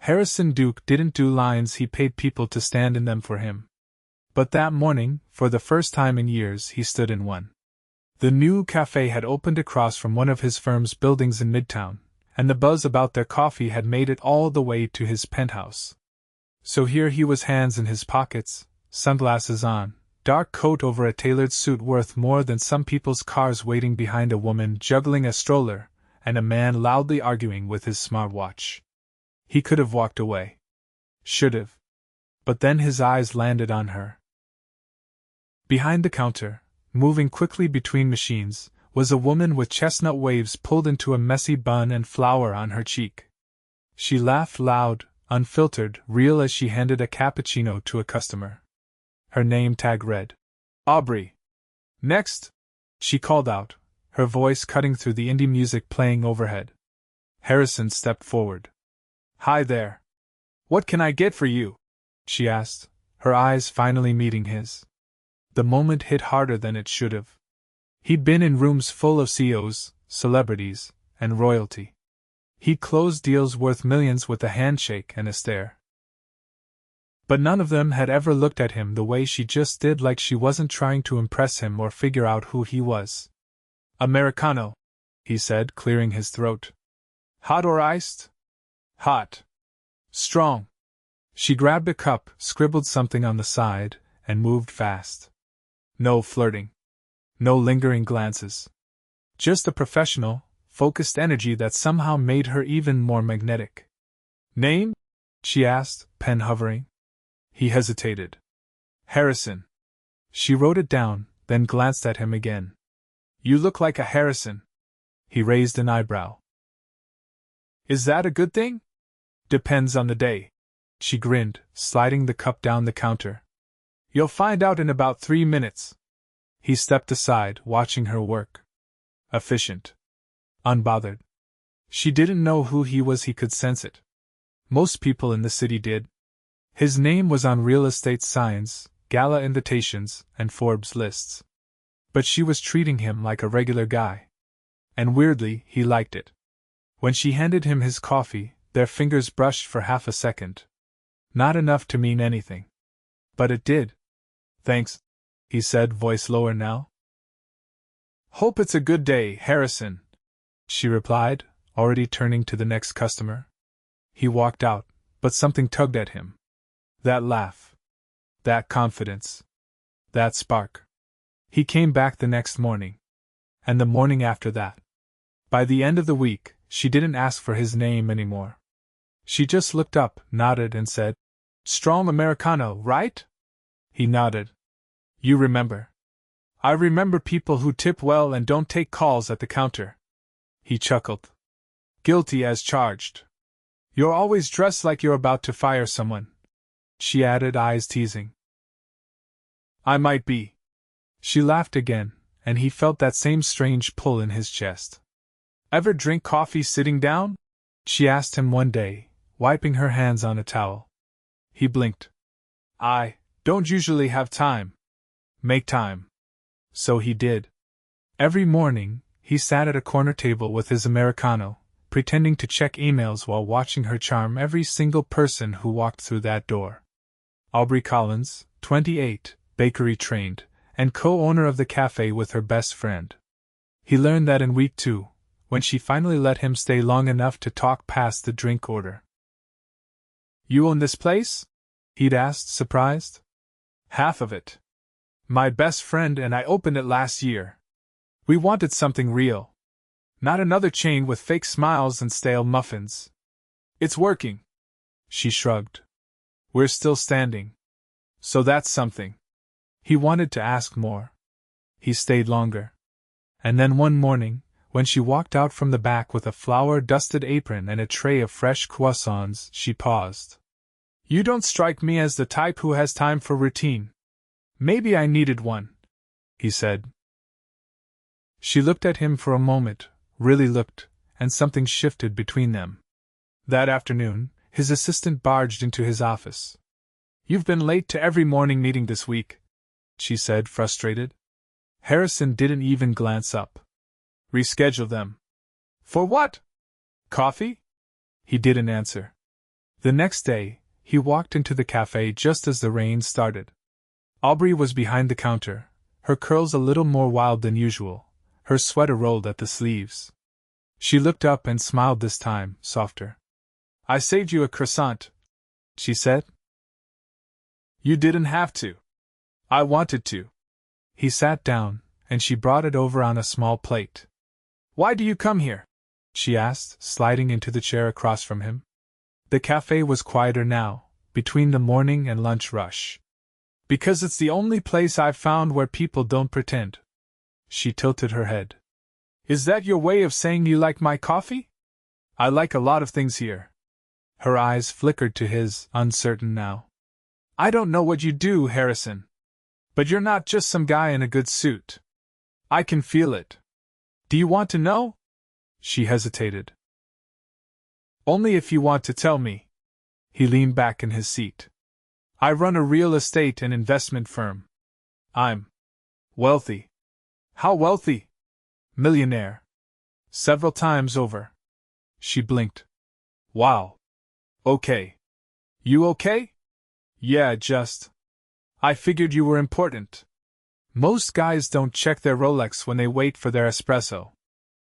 Harrison Duke didn't do lines, he paid people to stand in them for him. But that morning, for the first time in years, he stood in one. The new Café had opened across from one of his firm's buildings in Midtown, and the buzz about their coffee had made it all the way to his penthouse. So here he was, hands in his pockets, sunglasses on, dark coat over a tailored suit worth more than some people's cars, waiting behind a woman juggling a stroller, and a man loudly arguing with his smartwatch. He could have walked away. Should have. But then his eyes landed on her. Behind the counter, moving quickly between machines, was a woman with chestnut waves pulled into a messy bun and flour on her cheek. She laughed loud, unfiltered, real, as she handed a cappuccino to a customer. Her name tag read, Aubrey. Next, she called out, her voice cutting through the indie music playing overhead. Harrison stepped forward. Hi there. What can I get for you? She asked, her eyes finally meeting his. The moment hit harder than it should have. He'd been in rooms full of CEOs, celebrities, and royalty. He'd closed deals worth millions with a handshake and a stare. But none of them had ever looked at him the way she just did, like she wasn't trying to impress him or figure out who he was. Americano, he said, clearing his throat. Hot or iced? Hot. Strong. She grabbed a cup, scribbled something on the side, and moved fast. No flirting. No lingering glances. Just a professional, focused energy that somehow made her even more magnetic. Name? She asked, pen hovering. He hesitated. Harrison. She wrote it down, then glanced at him again. You look like a Harrison. He raised an eyebrow. Is that a good thing? Depends on the day. She grinned, sliding the cup down the counter. You'll find out in about 3 minutes. He stepped aside, watching her work. Efficient. Unbothered. She didn't know who he was, he could sense it. Most people in the city did. His name was on real estate signs, gala invitations, and Forbes lists. But she was treating him like a regular guy. And weirdly, he liked it. When she handed him his coffee, their fingers brushed for half a second. Not enough to mean anything. But it did. Thanks, he said, voice lower now. Hope it's a good day, Harrison, she replied, already turning to the next customer. He walked out, but something tugged at him. That laugh. That confidence. That spark. He came back the next morning. And the morning after that. By the end of the week, she didn't ask for his name anymore. She just looked up, nodded, and said, Strong Americano, right? He nodded. You remember. I remember people who tip well and don't take calls at the counter. He chuckled. Guilty as charged. You're always dressed like you're about to fire someone, she added, eyes teasing. I might be. She laughed again, and he felt that same strange pull in his chest. Ever drink coffee sitting down? She asked him one day, wiping her hands on a towel. He blinked. I don't usually have time. Make time. So he did. Every morning, he sat at a corner table with his Americano, pretending to check emails while watching her charm every single person who walked through that door. Aubrey Collins, 28, bakery trained, and co-owner of the Café with her best friend. He learned that in week 2, when she finally let him stay long enough to talk past the drink order. You own this place? He'd asked, surprised. Half of it. My best friend and I opened it last year. We wanted something real. Not another chain with fake smiles and stale muffins. It's working. She shrugged. We're still standing. So that's something. He wanted to ask more. He stayed longer. And then one morning, when she walked out from the back with a flour-dusted apron and a tray of fresh croissants, she paused. You don't strike me as the type who has time for routine. Maybe I needed one, he said. She looked at him for a moment, really looked, and something shifted between them. That afternoon, his assistant barged into his office. You've been late to every morning meeting this week, she said, frustrated. Harrison didn't even glance up. Reschedule them. For what? Coffee? He didn't answer. The next day, he walked into the cafe just as the rain started. Aubrey was behind the counter, her curls a little more wild than usual, her sweater rolled at the sleeves. She looked up and smiled this time, softer. "I saved you a croissant," she said. "You didn't have to. I wanted to." He sat down, and she brought it over on a small plate. "Why do you come here?" she asked, sliding into the chair across from him. The cafe was quieter now, between the morning and lunch rush. "Because it's the only place I've found where people don't pretend." She tilted her head. "Is that your way of saying you like my coffee?" "I like a lot of things here." Her eyes flickered to his, uncertain now. "I don't know what you do, Harrison. But you're not just some guy in a good suit. I can feel it. Do you want to know?" She hesitated. "Only if you want to tell me." He leaned back in his seat. "I run a real estate and investment firm. I'm wealthy." "How wealthy?" "Millionaire. Several times over." She blinked. "Wow. Okay. You okay?" "Yeah, just. I figured you were important. Most guys don't check their Rolex when they wait for their espresso."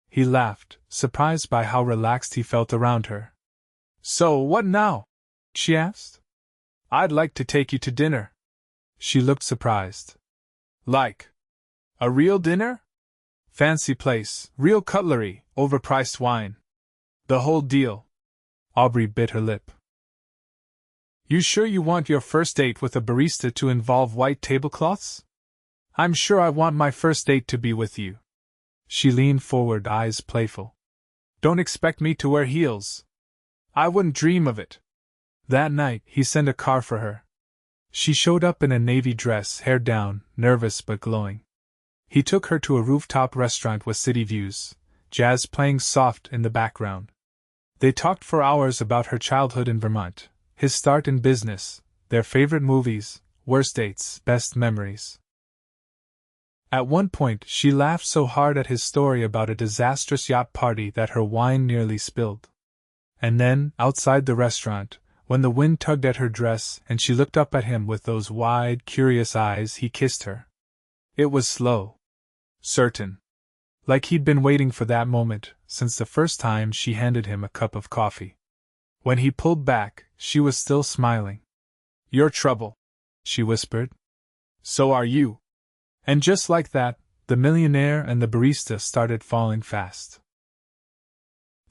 He laughed, surprised by how relaxed he felt around her. "So, what now?" she asked. "I'd like to take you to dinner." She looked surprised. "Like a real dinner? Fancy place, real cutlery, overpriced wine. The whole deal." Aubrey bit her lip. "You sure you want your first date with a barista to involve white tablecloths?" "I'm sure I want my first date to be with you." She leaned forward, eyes playful. "Don't expect me to wear heels. I wouldn't dream of it." That night, he sent a car for her. She showed up in a navy dress, hair down, nervous but glowing. He took her to a rooftop restaurant with city views, jazz playing soft in the background. They talked for hours about her childhood in Vermont, his start in business, their favorite movies, worst dates, best memories. At one point, she laughed so hard at his story about a disastrous yacht party that her wine nearly spilled. And then, outside the restaurant, when the wind tugged at her dress and she looked up at him with those wide, curious eyes, he kissed her. It was slow. Certain. Like he'd been waiting for that moment since the first time she handed him a cup of coffee. When he pulled back, she was still smiling. "You're trouble," she whispered. "So are you." And just like that, the millionaire and the barista started falling fast.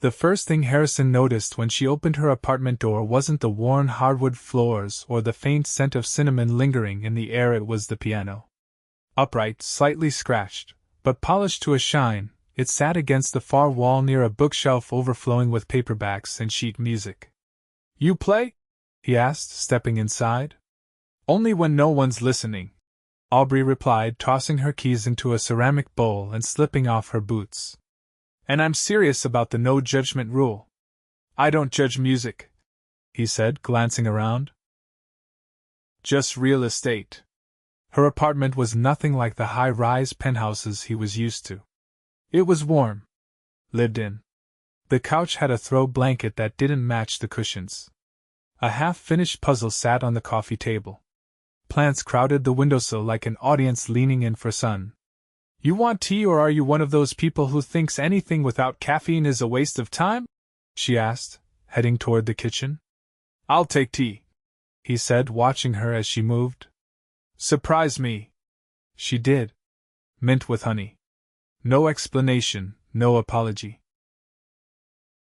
The first thing Harrison noticed when she opened her apartment door wasn't the worn hardwood floors or the faint scent of cinnamon lingering in the air, it was the piano. Upright, slightly scratched, but polished to a shine, it sat against the far wall near a bookshelf overflowing with paperbacks and sheet music. "You play?" he asked, stepping inside. "Only when no one's listening," Aubrey replied, tossing her keys into a ceramic bowl and slipping off her boots. "And I'm serious about the no judgment rule. I don't judge music," he said, glancing around. "Just real estate." Her apartment was nothing like the high-rise penthouses he was used to. It was warm. Lived in. The couch had a throw blanket that didn't match the cushions. A half-finished puzzle sat on the coffee table. Plants crowded the windowsill like an audience leaning in for sun. "You want tea, or are you one of those people who thinks anything without caffeine is a waste of time?" she asked, heading toward the kitchen. "I'll take tea," he said, watching her as she moved. "Surprise me." She did. Mint with honey. No explanation, no apology.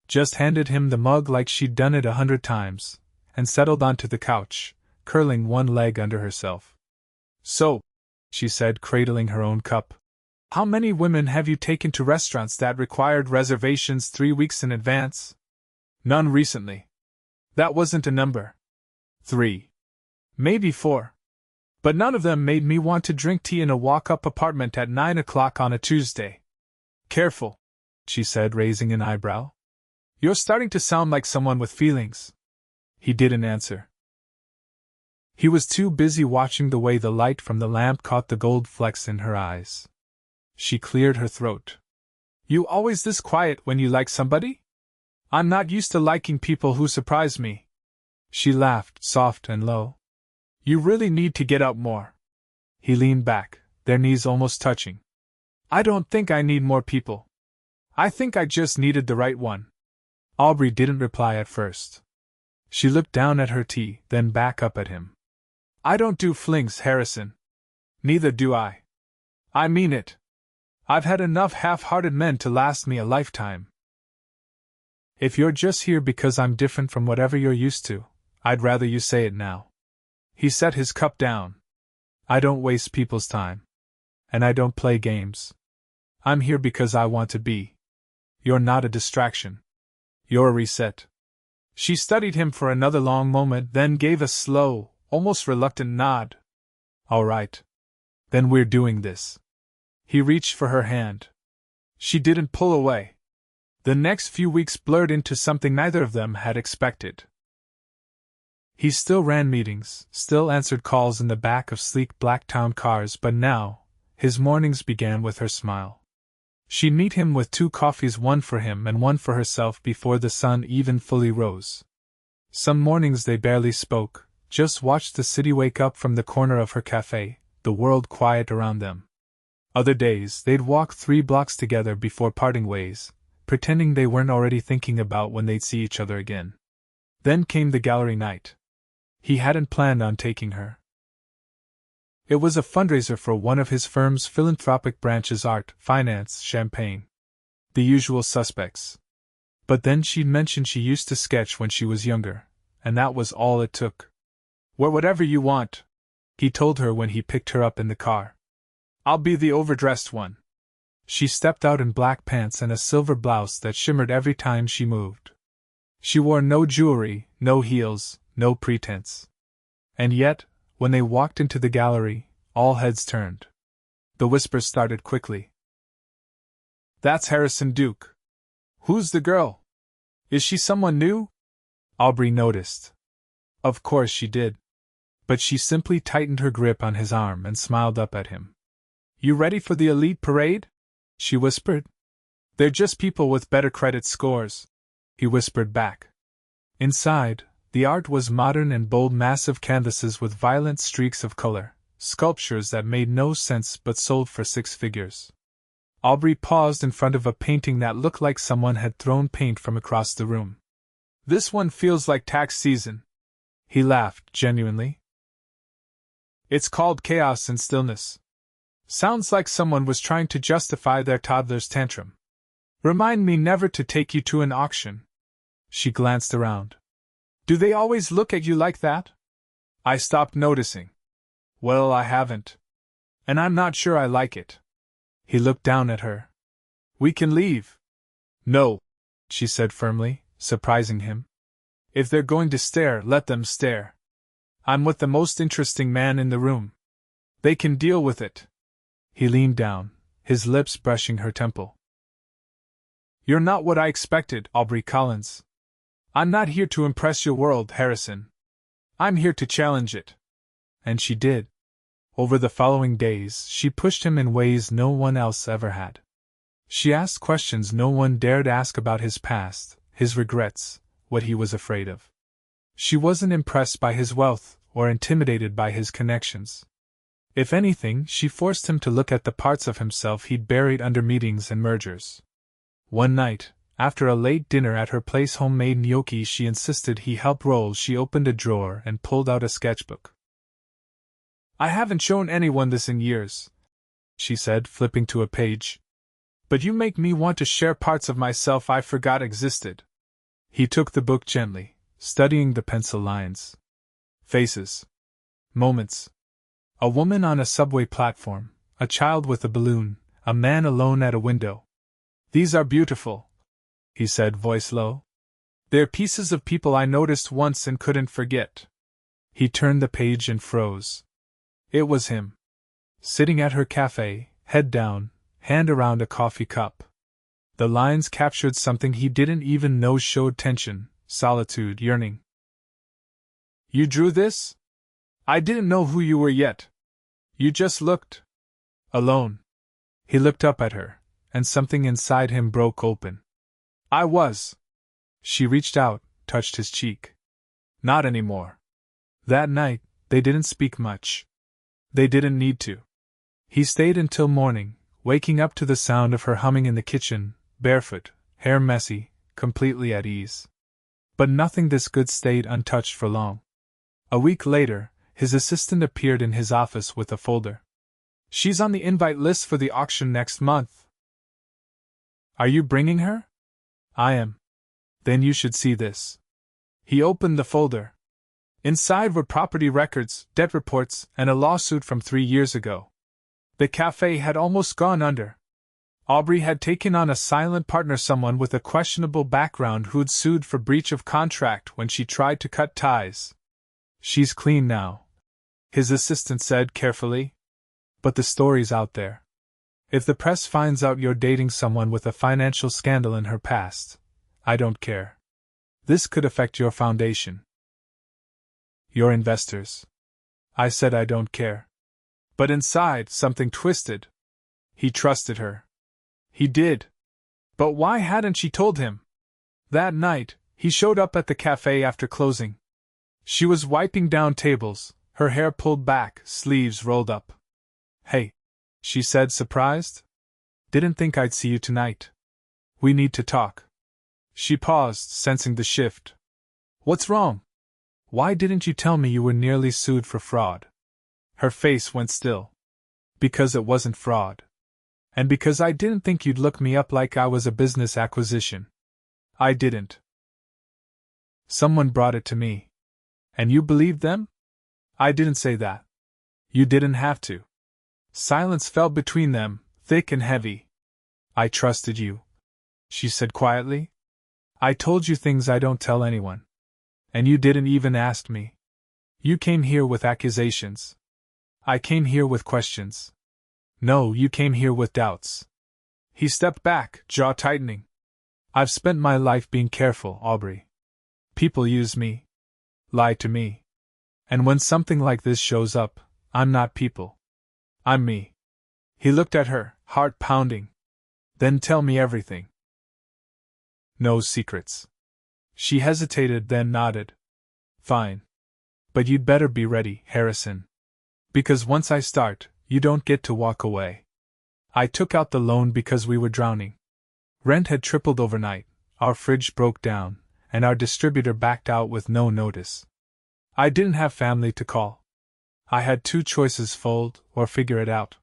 Just handed him the mug like she'd done it 100 times, and settled onto the couch, curling one leg under herself. "So," she said, cradling her own cup, "how many women have you taken to restaurants that required reservations 3 weeks in advance?" "None recently." "That wasn't a number." 3. Maybe 4. But none of them made me want to drink tea in a walk-up apartment at 9 o'clock on a Tuesday." "Careful," she said, raising an eyebrow. "You're starting to sound like someone with feelings." He didn't answer. He was too busy watching the way the light from the lamp caught the gold flecks in her eyes. She cleared her throat. "You always this quiet when you like somebody? I'm not used to liking people who surprise me." She laughed, soft and low. You really need to get up more. He leaned back, their knees almost touching. I don't think I need more people. I think I just needed the right one. Aubrey didn't reply at first. She looked down at her tea, then back up at him. I don't do flings, Harrison. Neither do I. I mean it. I've had enough half-hearted men to last me a lifetime. If you're just here because I'm different from whatever you're used to, I'd rather you say it now. He set his cup down. I don't waste people's time. And I don't play games. I'm here because I want to be. You're not a distraction. You're a reset. She studied him for another long moment, then gave a slow, almost reluctant nod. All right. Then we're doing this. He reached for her hand. She didn't pull away. The next few weeks blurred into something neither of them had expected. He still ran meetings, still answered calls in the back of sleek black town cars, but now, his mornings began with her smile. She'd meet him with 2 coffees, one for him and one for herself, before the sun even fully rose. Some mornings they barely spoke, just watched the city wake up from the corner of her cafe, the world quiet around them. Other days they'd walk 3 blocks together before parting ways, pretending they weren't already thinking about when they'd see each other again. Then came the gallery night. He hadn't planned on taking her. It was a fundraiser for one of his firm's philanthropic branches: art, finance, champagne. The usual suspects. But then she'd mentioned she used to sketch when she was younger, and that was all it took. Wear whatever you want, he told her when he picked her up in the car. I'll be the overdressed one. She stepped out in black pants and a silver blouse that shimmered every time she moved. She wore no jewelry, no heels, no pretense. And yet, when they walked into the gallery, all heads turned. The whispers started quickly. That's Harrison Duke. Who's the girl? Is she someone new? Aubrey noticed. Of course she did. But she simply tightened her grip on his arm and smiled up at him. You ready for the elite parade? She whispered. They're just people with better credit scores, he whispered back. Inside, the art was modern and bold, massive canvases with violent streaks of color, sculptures that made no sense but sold for 6 figures. Aubrey paused in front of a painting that looked like someone had thrown paint from across the room. This one feels like tax season. He laughed, genuinely. It's called Chaos and Stillness. Sounds like someone was trying to justify their toddler's tantrum. Remind me never to take you to an auction. She glanced around. Do they always look at you like that? I stopped noticing. Well, I haven't. And I'm not sure I like it. He looked down at her. We can leave. No, she said firmly, surprising him. If they're going to stare, let them stare. I'm with the most interesting man in the room. They can deal with it. He leaned down, his lips brushing her temple. You're not what I expected, Aubrey Collins. I'm not here to impress your world, Harrison. I'm here to challenge it. And she did. Over the following days, she pushed him in ways no one else ever had. She asked questions no one dared ask about his past, his regrets, what he was afraid of. She wasn't impressed by his wealth or intimidated by his connections. If anything, she forced him to look at the parts of himself he'd buried under meetings and mergers. One night, after a late dinner at her place, homemade gnocchi she insisted he help roll, she opened a drawer and pulled out a sketchbook. I haven't shown anyone this in years, she said, flipping to a page. But you make me want to share parts of myself I forgot existed. He took the book gently, studying the pencil lines. Faces. Moments. A woman on a subway platform, a child with a balloon, a man alone at a window. These are beautiful, he said, voice low. They're pieces of people I noticed once and couldn't forget. He turned the page and froze. It was him. Sitting at her cafe, head down, hand around a coffee cup. The lines captured something he didn't even know showed tension, solitude, yearning. You drew this? I didn't know who you were yet. You just looked alone. He looked up at her, and something inside him broke open. I was. She reached out, touched his cheek. Not anymore. That night, they didn't speak much. They didn't need to. He stayed until morning, waking up to the sound of her humming in the kitchen, barefoot, hair messy, completely at ease. But nothing this good stayed untouched for long. A week later, his assistant appeared in his office with a folder. She's on the invite list for the auction next month. Are you bringing her? I am. Then you should see this. He opened the folder. Inside were property records, debt reports, and a lawsuit from 3 years ago. The cafe had almost gone under. Aubrey had taken on a silent partner, someone with a questionable background who'd sued for breach of contract when she tried to cut ties. She's clean now, his assistant said carefully. But the story's out there. If the press finds out you're dating someone with a financial scandal in her past, I don't care. This could affect your foundation. Your investors. I said I don't care. But inside, something twisted. He trusted her. He did. But why hadn't she told him? That night, he showed up at the cafe after closing. She was wiping down tables, her hair pulled back, sleeves rolled up. Hey, she said, surprised. Didn't think I'd see you tonight. We need to talk. She paused, sensing the shift. What's wrong? Why didn't you tell me you were nearly sued for fraud? Her face went still. Because it wasn't fraud. And because I didn't think you'd look me up like I was a business acquisition. I didn't. Someone brought it to me. And you believed them? I didn't say that. You didn't have to. Silence fell between them, thick and heavy. I trusted you, she said quietly. I told you things I don't tell anyone. And you didn't even ask me. You came here with accusations. I came here with questions. No, you came here with doubts. He stepped back, jaw tightening. I've spent my life being careful, Aubrey. People use me. Lie to me. And when something like this shows up, I'm not people. I'm me. He looked at her, heart pounding. Then tell me everything. No secrets. She hesitated, then nodded. Fine. But you'd better be ready, Harrison. Because once I start, you don't get to walk away. I took out the loan because we were drowning. Rent had tripled overnight, our fridge broke down, and our distributor backed out with no notice. I didn't have family to call. I had 2 choices: fold or figure it out.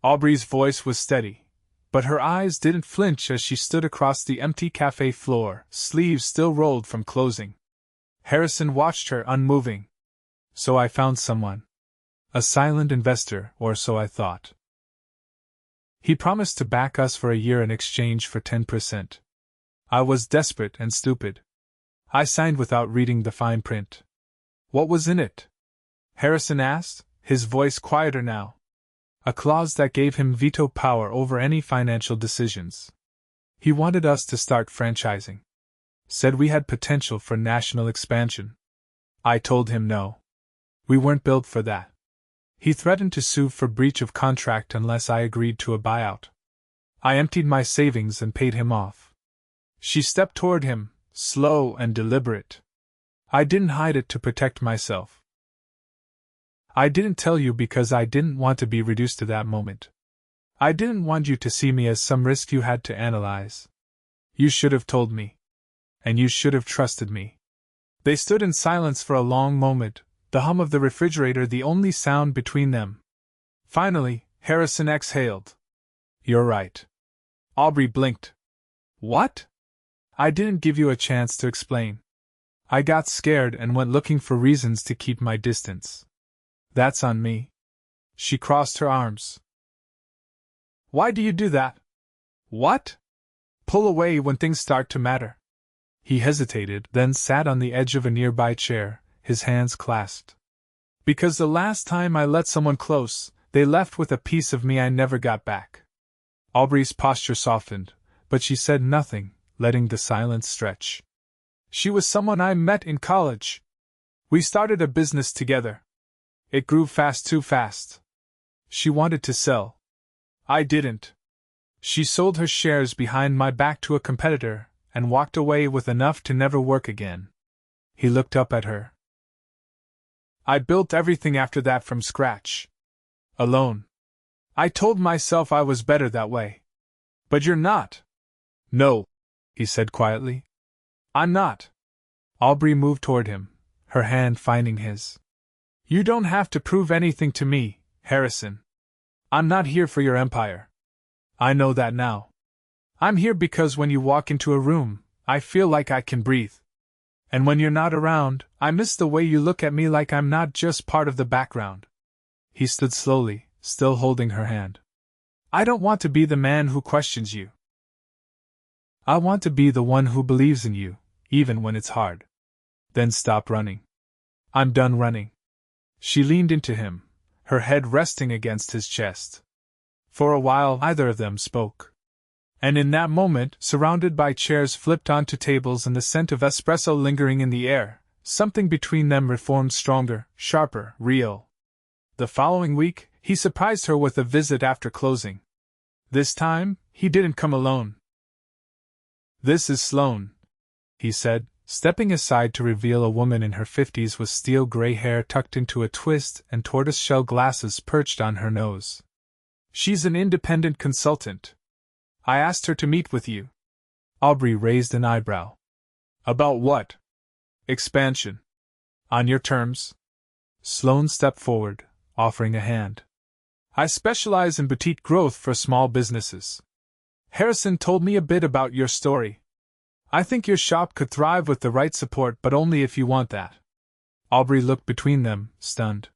Aubrey's voice was steady, but her eyes didn't flinch as she stood across the empty cafe floor, sleeves still rolled from closing. Harrison watched her, unmoving. So I found someone. A silent investor, or so I thought. He promised to back us for a year in exchange for 10%. I was desperate and stupid. I signed without reading the fine print. What was in it? Harrison asked, his voice quieter now. A clause that gave him veto power over any financial decisions. He wanted us to start franchising. Said we had potential for national expansion. I told him no. We weren't built for that. He threatened to sue for breach of contract unless I agreed to a buyout. I emptied my savings and paid him off. She stepped toward him, slow and deliberate. I didn't hide it to protect myself. I didn't tell you because I didn't want to be reduced to that moment. I didn't want you to see me as some risk you had to analyze. You should have told me. And you should have trusted me. They stood in silence for a long moment, the hum of the refrigerator the only sound between them. Finally, Harrison exhaled. You're right. Aubrey blinked. What? I didn't give you a chance to explain. I got scared and went looking for reasons to keep my distance. That's on me. She crossed her arms. Why do you do that? What? Pull away when things start to matter. He hesitated, then sat on the edge of a nearby chair, his hands clasped. Because the last time I let someone close, they left with a piece of me I never got back. Aubrey's posture softened, but she said nothing, letting the silence stretch. She was someone I met in college. We started a business together. It grew fast, too fast. She wanted to sell. I didn't. She sold her shares behind my back to a competitor, and walked away with enough to never work again. He looked up at her. I built everything after that from scratch. Alone. I told myself I was better that way. But you're not. No, he said quietly. I'm not. Aubrey moved toward him, her hand finding his. You don't have to prove anything to me, Harrison. I'm not here for your empire. I know that now. I'm here because when you walk into a room, I feel like I can breathe. And when you're not around, I miss the way you look at me like I'm not just part of the background. He stood slowly, still holding her hand. I don't want to be the man who questions you. I want to be the one who believes in you, even when it's hard. Then stop running. I'm done running. She leaned into him, her head resting against his chest. For a while neither of them spoke. And in that moment, surrounded by chairs flipped onto tables and the scent of espresso lingering in the air, something between them reformed stronger, sharper, real. The following week, he surprised her with a visit after closing. This time, he didn't come alone. This is Sloane, he said, stepping aside to reveal a woman in her 50s with steel-gray hair tucked into a twist and tortoise-shell glasses perched on her nose. She's an independent consultant. I asked her to meet with you. Aubrey raised an eyebrow. About what? Expansion. On your terms. Sloane stepped forward, offering a hand. I specialize in boutique growth for small businesses. Harrison told me a bit about your story. I think your shop could thrive with the right support, but only if you want that. Aubrey looked between them, stunned.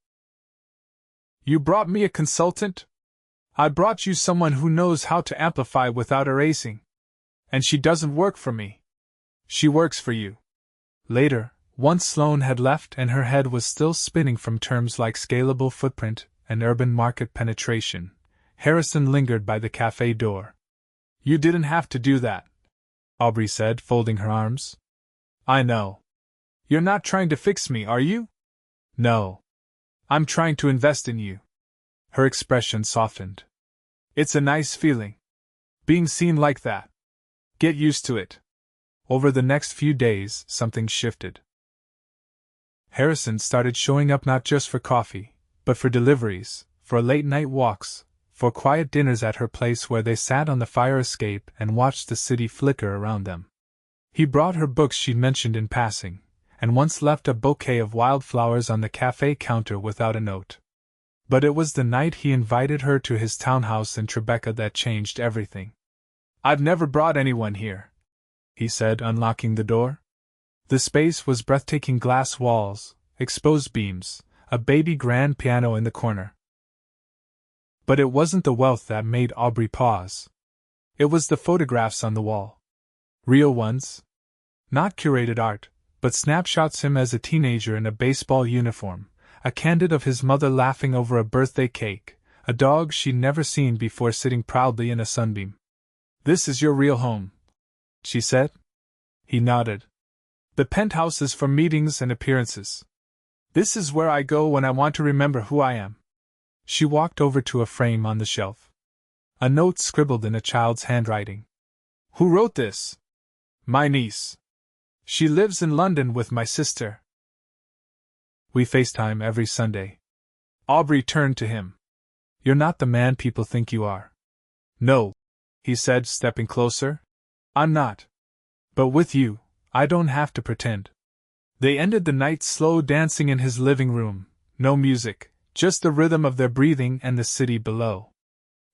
You brought me a consultant? I brought you someone who knows how to amplify without erasing. And she doesn't work for me. She works for you. Later, once Sloane had left and her head was still spinning from terms like scalable footprint and urban market penetration, Harrison lingered by the cafe door. You didn't have to do that, Aubrey said, folding her arms. I know. You're not trying to fix me, are you? No. I'm trying to invest in you. Her expression softened. It's a nice feeling. Being seen like that. Get used to it. Over the next few days, something shifted. Harrison started showing up not just for coffee, but for deliveries, for late-night walks, for quiet dinners at her place where they sat on the fire escape and watched the city flicker around them. He brought her books she'd mentioned in passing, and once left a bouquet of wildflowers on the cafe counter without a note. But it was the night he invited her to his townhouse in Tribeca that changed everything. I've never brought anyone here, he said, unlocking the door. The space was breathtaking: glass walls, exposed beams, a baby grand piano in the corner. But it wasn't the wealth that made Aubrey pause. It was the photographs on the wall. Real ones. Not curated art, but snapshots him as a teenager in a baseball uniform, a candid of his mother laughing over a birthday cake, a dog she'd never seen before sitting proudly in a sunbeam. This is your real home, she said. He nodded. The penthouse is for meetings and appearances. This is where I go when I want to remember who I am. She walked over to a frame on the shelf. A note scribbled in a child's handwriting. Who wrote this? My niece. She lives in London with my sister. We FaceTime every Sunday. Aubrey turned to him. You're not the man people think you are. No, he said, stepping closer. I'm not. But with you, I don't have to pretend. They ended the night slow dancing in his living room, no music, just the rhythm of their breathing and the city below.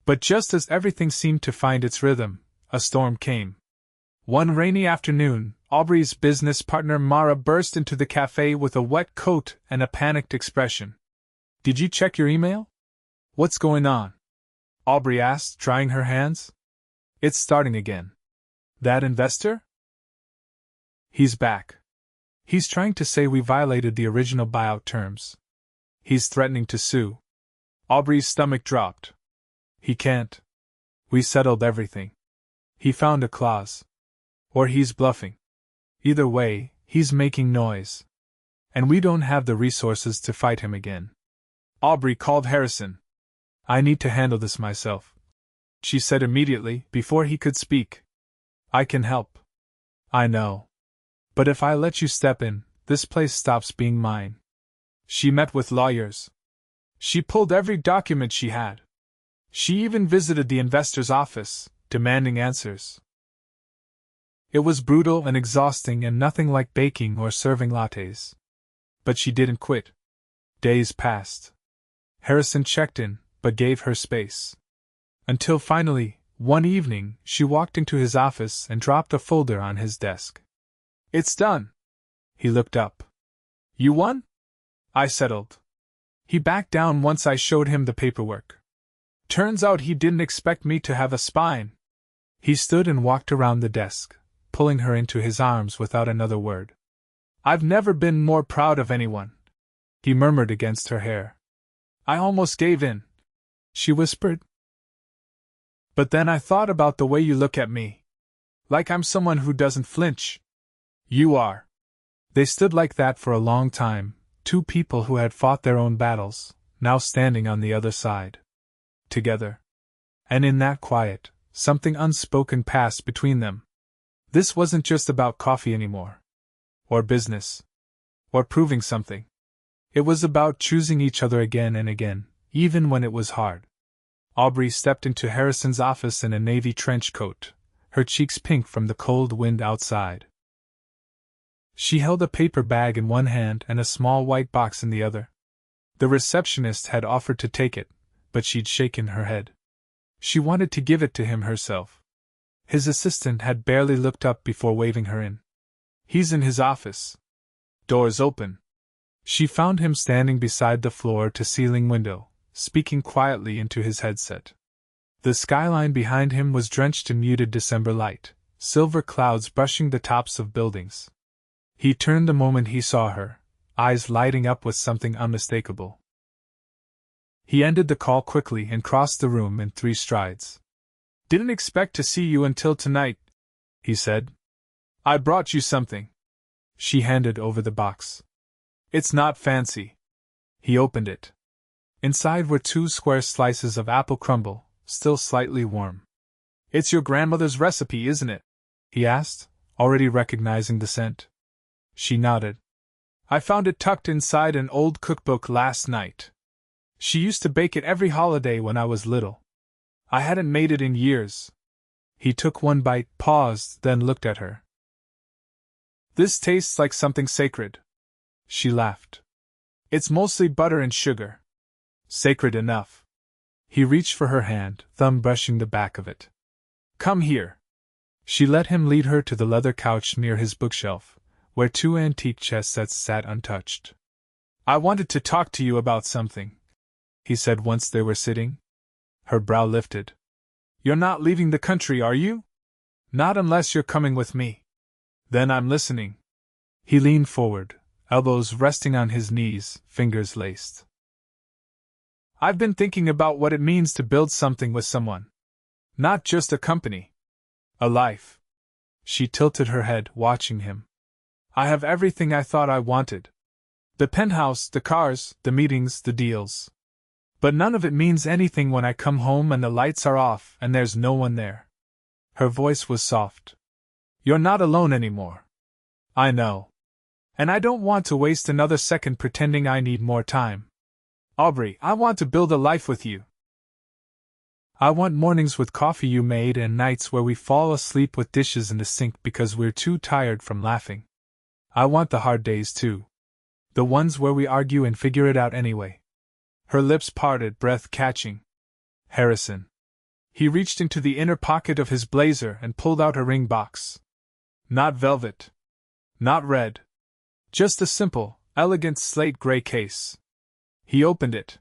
But just as everything seemed to find its rhythm, a storm came. One rainy afternoon, Aubrey's business partner Mara burst into the cafe with a wet coat and a panicked expression. Did you check your email? What's going on? Aubrey asked, trying her hands. It's starting again. That investor? He's back. He's trying to say we violated the original buyout terms. He's threatening to sue. Aubrey's stomach dropped. He can't. We settled everything. He found a clause. Or he's bluffing. Either way, he's making noise. And we don't have the resources to fight him again. Aubrey called Harrison. I need to handle this myself, she said immediately, before he could speak. I can help. I know. But if I let you step in, this place stops being mine. She met with lawyers. She pulled every document she had. She even visited the investor's office, demanding answers. It was brutal and exhausting and nothing like baking or serving lattes. But she didn't quit. Days passed. Harrison checked in, but gave her space. Until finally, one evening, she walked into his office and dropped a folder on his desk. "It's done." He looked up. "You won?" I settled. He backed down once I showed him the paperwork. Turns out he didn't expect me to have a spine. He stood and walked around the desk, pulling her into his arms without another word. "I've never been more proud of anyone," he murmured against her hair. "I almost gave in," she whispered. "But then I thought about the way you look at me. Like I'm someone who doesn't flinch. You are." They stood like that for a long time, two people who had fought their own battles, now standing on the other side. Together. And in that quiet, something unspoken passed between them. This wasn't just about coffee anymore. Or business. Or proving something. It was about choosing each other again and again, even when it was hard. Aubrey stepped into Harrison's office in a navy trench coat, her cheeks pink from the cold wind outside. She held a paper bag in one hand and a small white box in the other. The receptionist had offered to take it, but she'd shaken her head. She wanted to give it to him herself. His assistant had barely looked up before waving her in. "He's in his office." Doors open. She found him standing beside the floor-to-ceiling window, speaking quietly into his headset. The skyline behind him was drenched in muted December light, silver clouds brushing the tops of buildings. He turned the moment he saw her, eyes lighting up with something unmistakable. He ended the call quickly and crossed the room in 3 strides. "Didn't expect to see you until tonight," he said. "I brought you something." She handed over the box. "It's not fancy." He opened it. Inside were 2 square slices of apple crumble, still slightly warm. "It's your grandmother's recipe, isn't it?" he asked, already recognizing the scent. She nodded. "I found it tucked inside an old cookbook last night. She used to bake it every holiday when I was little. I hadn't made it in years." He took one bite, paused, then looked at her. "This tastes like something sacred." She laughed. "It's mostly butter and sugar." "Sacred enough." He reached for her hand, thumb brushing the back of it. "Come here." She let him lead her to the leather couch near his bookshelf, where 2 antique chess sets sat untouched. "I wanted to talk to you about something," he said once they were sitting. Her brow lifted. "You're not leaving the country, are you? Not unless you're coming with me." "Then I'm listening." He leaned forward, elbows resting on his knees, fingers laced. "I've been thinking about what it means to build something with someone. Not just a company. A life." She tilted her head, watching him. "I have everything I thought I wanted. The penthouse, the cars, the meetings, the deals. But none of it means anything when I come home and the lights are off and there's no one there." Her voice was soft. "You're not alone anymore. I know. And I don't want to waste another second pretending I need more time. Aubrey, I want to build a life with you. I want mornings with coffee you made and nights where we fall asleep with dishes in the sink because we're too tired from laughing. I want the hard days too. The ones where we argue and figure it out anyway." Her lips parted, breath catching. "Harrison." He reached into the inner pocket of his blazer and pulled out a ring box. Not velvet. Not red. Just a simple, elegant slate gray case. He opened it.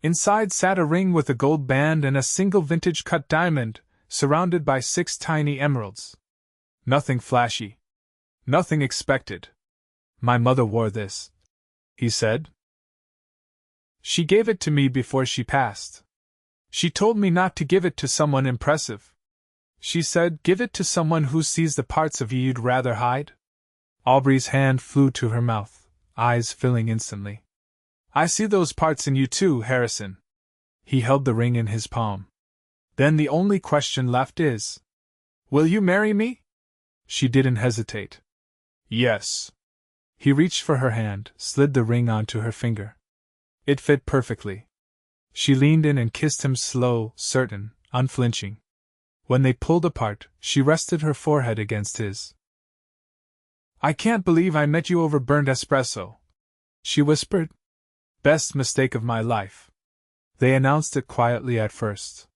Inside sat a ring with a gold band and a single vintage-cut diamond, surrounded by 6 tiny emeralds. Nothing flashy. Nothing expected. "My mother wore this," he said. "She gave it to me before she passed. She told me not to give it to someone impressive. She said, give it to someone who sees the parts of you you'd rather hide." Aubrey's hand flew to her mouth, eyes filling instantly. "I see those parts in you too, Harrison." He held the ring in his palm. "Then the only question left is, will you marry me?" She didn't hesitate. "Yes." He reached for her hand, slid the ring onto her finger. It fit perfectly. She leaned in and kissed him, slow, certain, unflinching. When they pulled apart, she rested her forehead against his. "I can't believe I met you over burnt espresso," she whispered. "Best mistake of my life." They announced it quietly at first.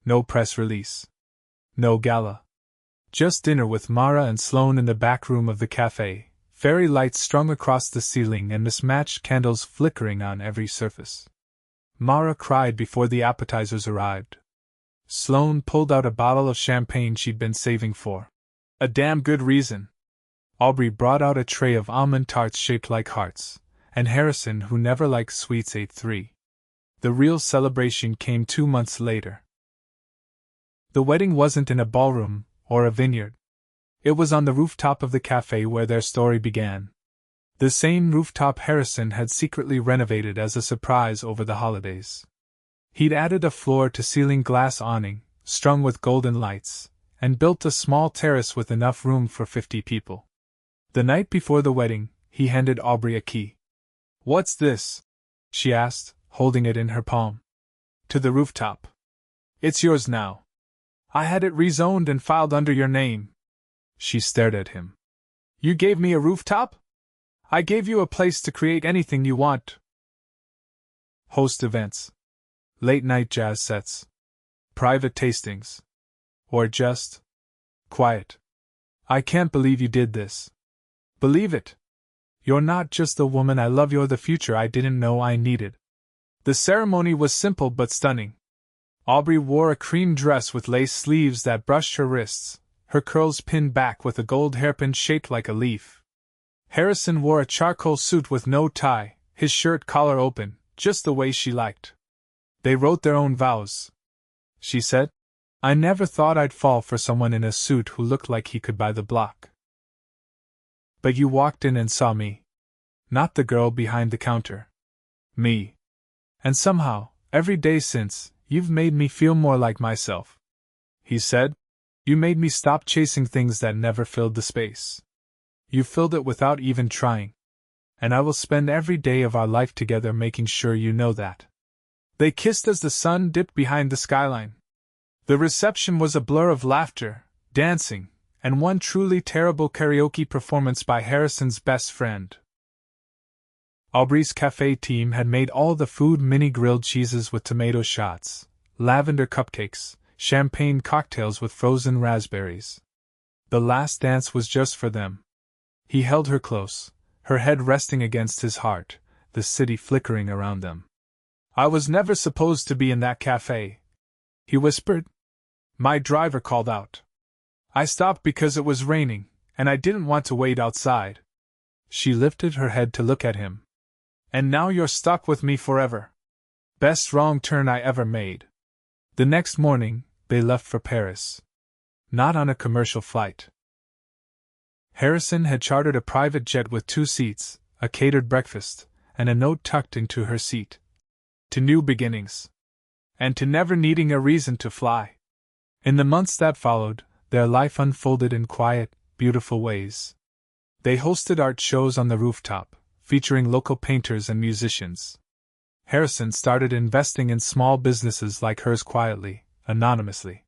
No press release. No gala. Just dinner with Mara and Sloane in the back room of the cafe, fairy lights strung across the ceiling and mismatched candles flickering on every surface. Mara cried before the appetizers arrived. Sloane pulled out a bottle of champagne she'd been saving for a damn good reason. Aubrey brought out a tray of almond tarts shaped like hearts, and Harrison, who never liked sweets, ate 3. The real celebration came 2 months later. The wedding wasn't in a ballroom or a vineyard. It was on the rooftop of the cafe where their story began. The same rooftop Harrison had secretly renovated as a surprise over the holidays. He'd added a floor-to-ceiling glass awning, strung with golden lights, and built a small terrace with enough room for 50 people. The night before the wedding, he handed Aubrey a key. "What's this?" she asked, holding it in her palm. "To the rooftop. It's yours now. I had it rezoned and filed under your name." She stared at him. "You gave me a rooftop? I gave you a place to create anything you want. Host events. Late-night jazz sets. Private tastings. Or just quiet. I can't believe you did this." "Believe it. You're not just the woman I love, you're the future I didn't know I needed." The ceremony was simple but stunning. Aubrey wore a cream dress with lace sleeves that brushed her wrists, her curls pinned back with a gold hairpin shaped like a leaf. Harrison wore a charcoal suit with no tie, his shirt collar open, just the way she liked. They wrote their own vows. She said, "I never thought I'd fall for someone in a suit who looked like he could buy the block. But you walked in and saw me. Not the girl behind the counter. Me. And somehow, every day since, you've made me feel more like myself." He said, "You made me stop chasing things that never filled the space. You filled it without even trying. And I will spend every day of our life together making sure you know that." They kissed as the sun dipped behind the skyline. The reception was a blur of laughter, dancing, and one truly terrible karaoke performance by Harrison's best friend. Aubrey's cafe team had made all the food: mini grilled cheeses with tomato shots, lavender cupcakes, champagne cocktails with frozen raspberries. The last dance was just for them. He held her close, her head resting against his heart, the city flickering around them. "I was never supposed to be in that cafe," he whispered. "My driver called out. I stopped because it was raining, and I didn't want to wait outside." She lifted her head to look at him. "And now you're stuck with me forever. Best wrong turn I ever made." The next morning, they left for Paris. Not on a commercial flight. Harrison had chartered a private jet with 2 seats, a catered breakfast, and a note tucked into her seat. To new beginnings. And to never needing a reason to fly. In the months that followed, their life unfolded in quiet, beautiful ways. They hosted art shows on the rooftop, featuring local painters and musicians. Harrison started investing in small businesses like hers quietly, anonymously.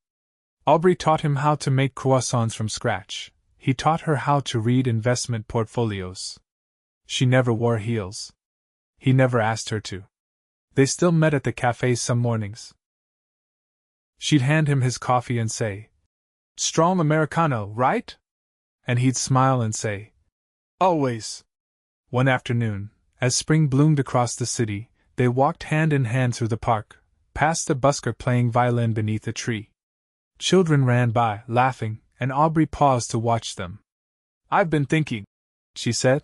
Aubrey taught him how to make croissants from scratch. He taught her how to read investment portfolios. She never wore heels. He never asked her to. They still met at the cafe some mornings. She'd hand him his coffee and say, "Strong Americano, right?" And he'd smile and say, "Always." One afternoon, as spring bloomed across the city, they walked hand in hand through the park, past a busker playing violin beneath a tree. Children ran by, laughing, and Aubrey paused to watch them. "I've been thinking," she said.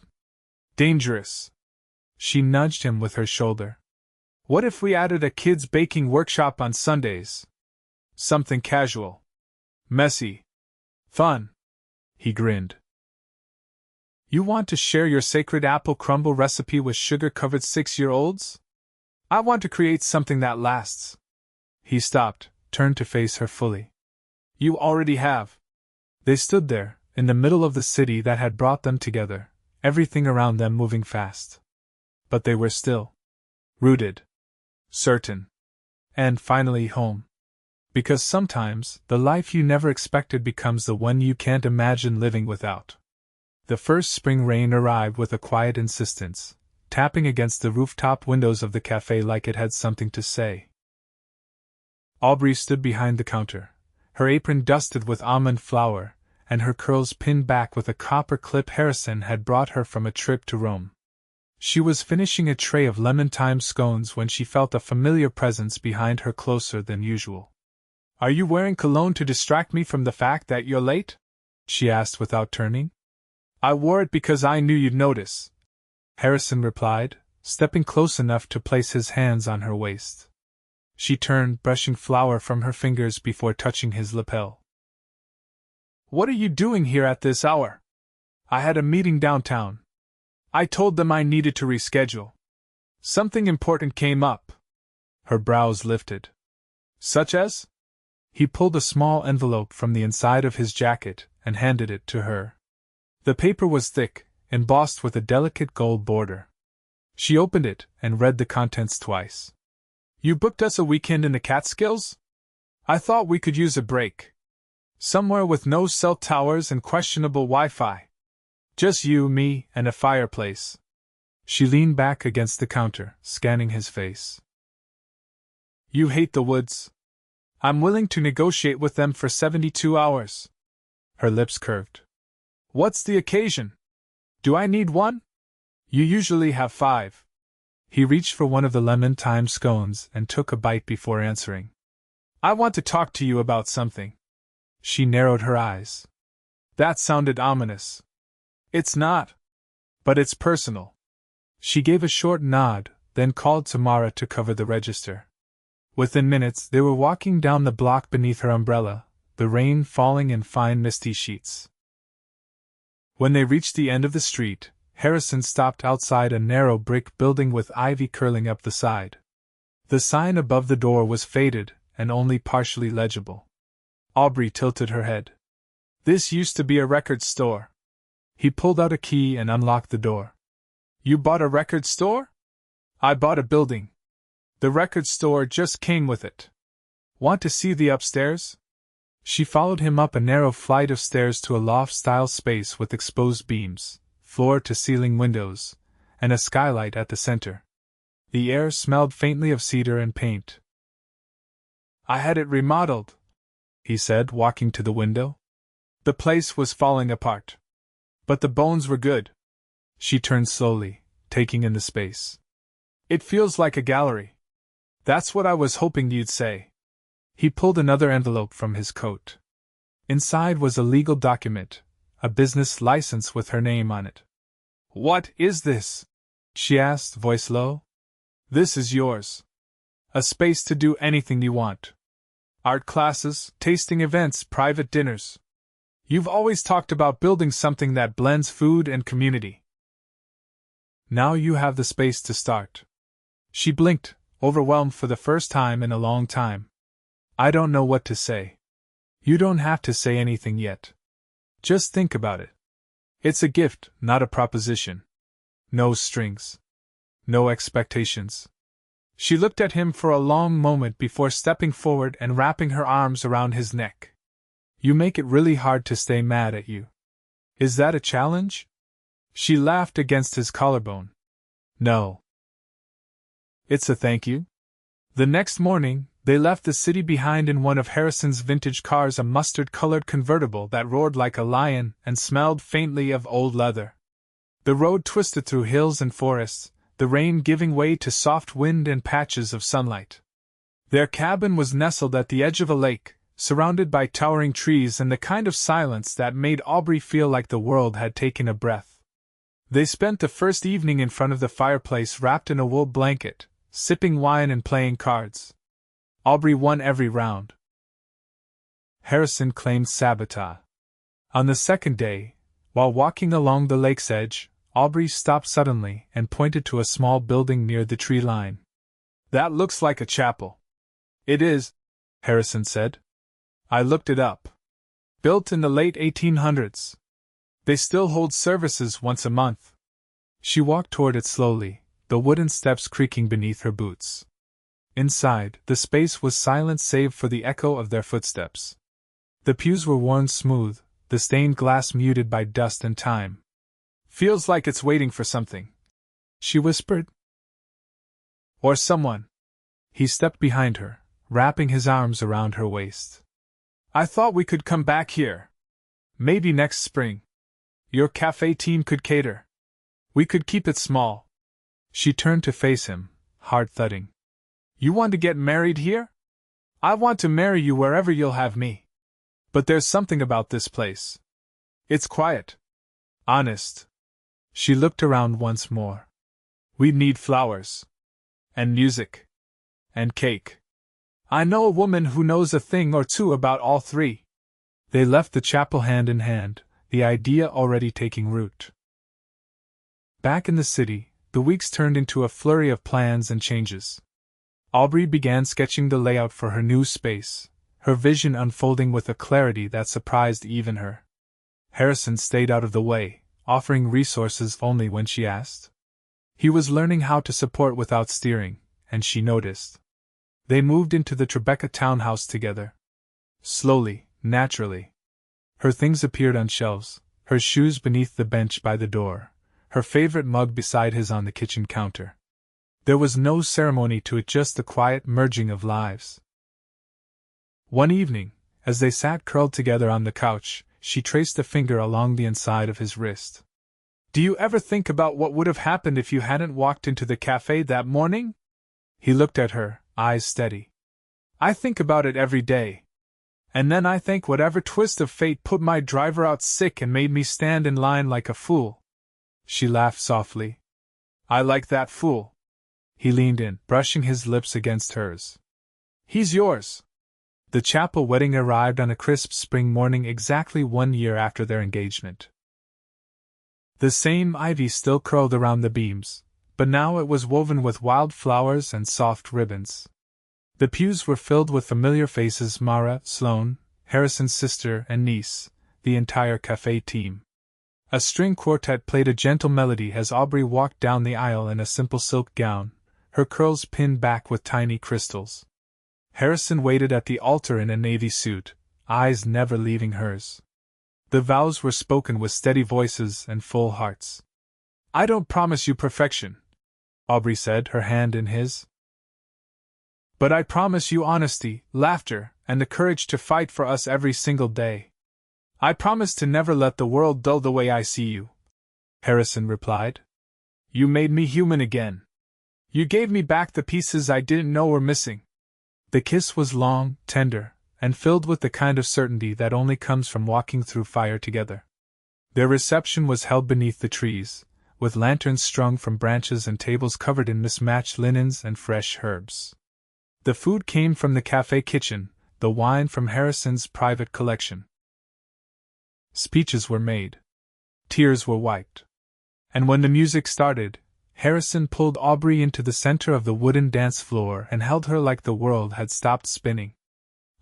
"Dangerous." She nudged him with her shoulder. "What if we added a kids' baking workshop on Sundays? Something casual. Messy. Fun." He grinned. "You want to share your sacred apple crumble recipe with sugar-covered 6-year-olds? I want to create something that lasts." He stopped, turned to face her fully. "You already have." They stood there, in the middle of the city that had brought them together, everything around them moving fast. But they were still. Rooted. Certain. And finally home. Because sometimes, the life you never expected becomes the one you can't imagine living without. The first spring rain arrived with a quiet insistence, tapping against the rooftop windows of the cafe like it had something to say. Aubrey stood behind the counter, her apron dusted with almond flour, and her curls pinned back with a copper clip Harrison had brought her from a trip to Rome. She was finishing a tray of lemon-thyme scones when she felt a familiar presence behind her closer than usual. "Are you wearing cologne to distract me from the fact that you're late?" she asked without turning. "I wore it because I knew you'd notice," Harrison replied, stepping close enough to place his hands on her waist. She turned, brushing flour from her fingers before touching his lapel. "What are you doing here at this hour?" "I had a meeting downtown. I told them I needed to reschedule. Something important came up." Her brows lifted. "Such as?" He pulled a small envelope from the inside of his jacket and handed it to her. The paper was thick, embossed with a delicate gold border. She opened it and read the contents twice. "You booked us a weekend in the Catskills? I thought we could use a break. Somewhere with no cell towers and questionable Wi-Fi. Just you, me, and a fireplace." She leaned back against the counter, scanning his face. "You hate the woods. I'm willing to negotiate with them for 72 hours. Her lips curved. "What's the occasion? Do I need one? You usually have 5. He reached for one of the lemon-thyme scones and took a bite before answering. "I want to talk to you about something." She narrowed her eyes. That sounded ominous. "It's not. But it's personal." She gave a short nod, then called to Mara to cover the register. Within minutes, they were walking down the block beneath her umbrella, the rain falling in fine misty sheets. When they reached the end of the street, Harrison stopped outside a narrow brick building with ivy curling up the side. The sign above the door was faded and only partially legible. Aubrey tilted her head. "This used to be a record store." He pulled out a key and unlocked the door. "You bought a record store?" "I bought a building. The record store just came with it. Want to see the upstairs?" She followed him up a narrow flight of stairs to a loft-style space with exposed beams, floor-to-ceiling windows, and a skylight at the center. The air smelled faintly of cedar and paint. "I had it remodeled," he said, walking to the window. "The place was falling apart. But the bones were good." She turned slowly, taking in the space. "It feels like a gallery." "That's what I was hoping you'd say." He pulled another envelope from his coat. Inside was a legal document, a business license with her name on it. "What is this?" she asked, voice low. "This is yours. A space to do anything you want. Art classes, tasting events, private dinners. You've always talked about building something that blends food and community. Now you have the space to start." She blinked, overwhelmed for the first time in a long time. "I don't know what to say." "You don't have to say anything yet. Just think about it. It's a gift, not a proposition. No strings. No expectations." She looked at him for a long moment before stepping forward and wrapping her arms around his neck. "You make it really hard to stay mad at you. Is that a challenge?" She laughed against his collarbone. "No. It's a thank you." The next morning, they left the city behind in one of Harrison's vintage cars, a mustard-colored convertible that roared like a lion and smelled faintly of old leather. The road twisted through hills and forests, the rain giving way to soft wind and patches of sunlight. Their cabin was nestled at the edge of a lake, surrounded by towering trees and the kind of silence that made Aubrey feel like the world had taken a breath. They spent the first evening in front of the fireplace wrapped in a wool blanket, sipping wine and playing cards. Aubrey won every round. Harrison claimed sabotage. On the second day, while walking along the lake's edge, Aubrey stopped suddenly and pointed to a small building near the tree line. "That looks like a chapel." "It is," Harrison said. "I looked it up. Built in the late 1800s. They still hold services once a month. She walked toward it slowly, the wooden steps creaking beneath her boots. Inside, the space was silent save for the echo of their footsteps. The pews were worn smooth, the stained glass muted by dust and time. Feels like it's waiting for something, she whispered. Or someone. He stepped behind her, wrapping his arms around her waist. I thought we could come back here. Maybe next spring. Your cafe team could cater. We could keep it small. She turned to face him, heart thudding. You want to get married here? I want to marry you wherever you'll have me. But there's something about this place. It's quiet. Honest. She looked around once more. We'd need flowers. And music. And cake. I know a woman who knows a thing or two about all three. They left the chapel hand in hand, the idea already taking root. Back in the city, the weeks turned into a flurry of plans and changes. Aubrey began sketching the layout for her new space, her vision unfolding with a clarity that surprised even her. Harrison stayed out of the way, offering resources only when she asked. He was learning how to support without steering, and she noticed. They moved into the Tribeca townhouse together. Slowly, naturally. Her things appeared on shelves, her shoes beneath the bench by the door, her favorite mug beside his on the kitchen counter. There was no ceremony to it, just the quiet merging of lives. One evening, as they sat curled together on the couch, she traced a finger along the inside of his wrist. Do you ever think about what would have happened if you hadn't walked into the cafe that morning? He looked at her, eyes steady. I think about it every day. And then I think whatever twist of fate put my driver out sick and made me stand in line like a fool. She laughed softly. I like that fool. He leaned in, brushing his lips against hers. He's yours. The chapel wedding arrived on a crisp spring morning exactly 1 year after their engagement. The same ivy still curled around the beams, but now it was woven with wild flowers and soft ribbons. The pews were filled with familiar faces: Mara, Sloane, Harrison's sister and niece, the entire cafe team. A string quartet played a gentle melody as Aubrey walked down the aisle in a simple silk gown, her curls pinned back with tiny crystals. Harrison waited at the altar in a navy suit, eyes never leaving hers. The vows were spoken with steady voices and full hearts. I don't promise you perfection, Aubrey said, her hand in his. But I promise you honesty, laughter, and the courage to fight for us every single day. I promise to never let the world dull the way I see you, Harrison replied. You made me human again. You gave me back the pieces I didn't know were missing. The kiss was long, tender, and filled with the kind of certainty that only comes from walking through fire together. Their reception was held beneath the trees, with lanterns strung from branches and tables covered in mismatched linens and fresh herbs. The food came from the cafe kitchen, the wine from Harrison's private collection. Speeches were made. Tears were wiped. And when the music started, Harrison pulled Aubrey into the center of the wooden dance floor and held her like the world had stopped spinning.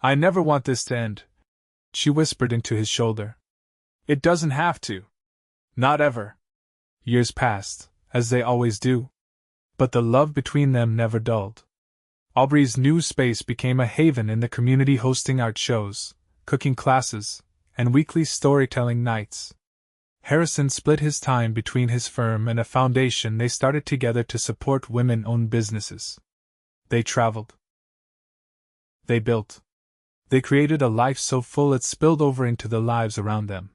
I never want this to end, she whispered into his shoulder. It doesn't have to. Not ever. Years passed, as they always do. But the love between them never dulled. Aubrey's new space became a haven in the community, hosting art shows, cooking classes, and weekly storytelling nights. Harrison split his time between his firm and a foundation they started together to support women-owned businesses. They traveled. They built. They created a life so full it spilled over into the lives around them.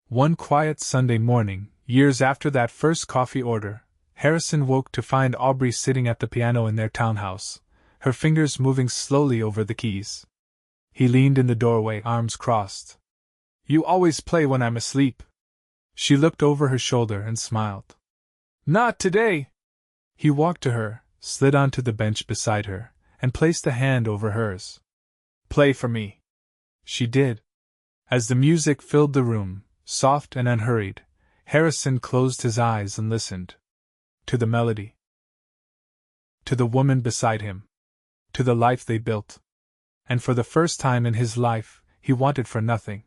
One quiet Sunday morning, years after that first coffee order, Harrison woke to find Aubrey sitting at the piano in their townhouse, her fingers moving slowly over the keys. He leaned in the doorway, arms crossed. You always play when I'm asleep. She looked over her shoulder and smiled. Not today. He walked to her, slid onto the bench beside her, and placed a hand over hers. Play for me. She did. As the music filled the room, soft and unhurried, Harrison closed his eyes and listened. To the melody. To the woman beside him. To the life they built. And for the first time in his life, he wanted for nothing.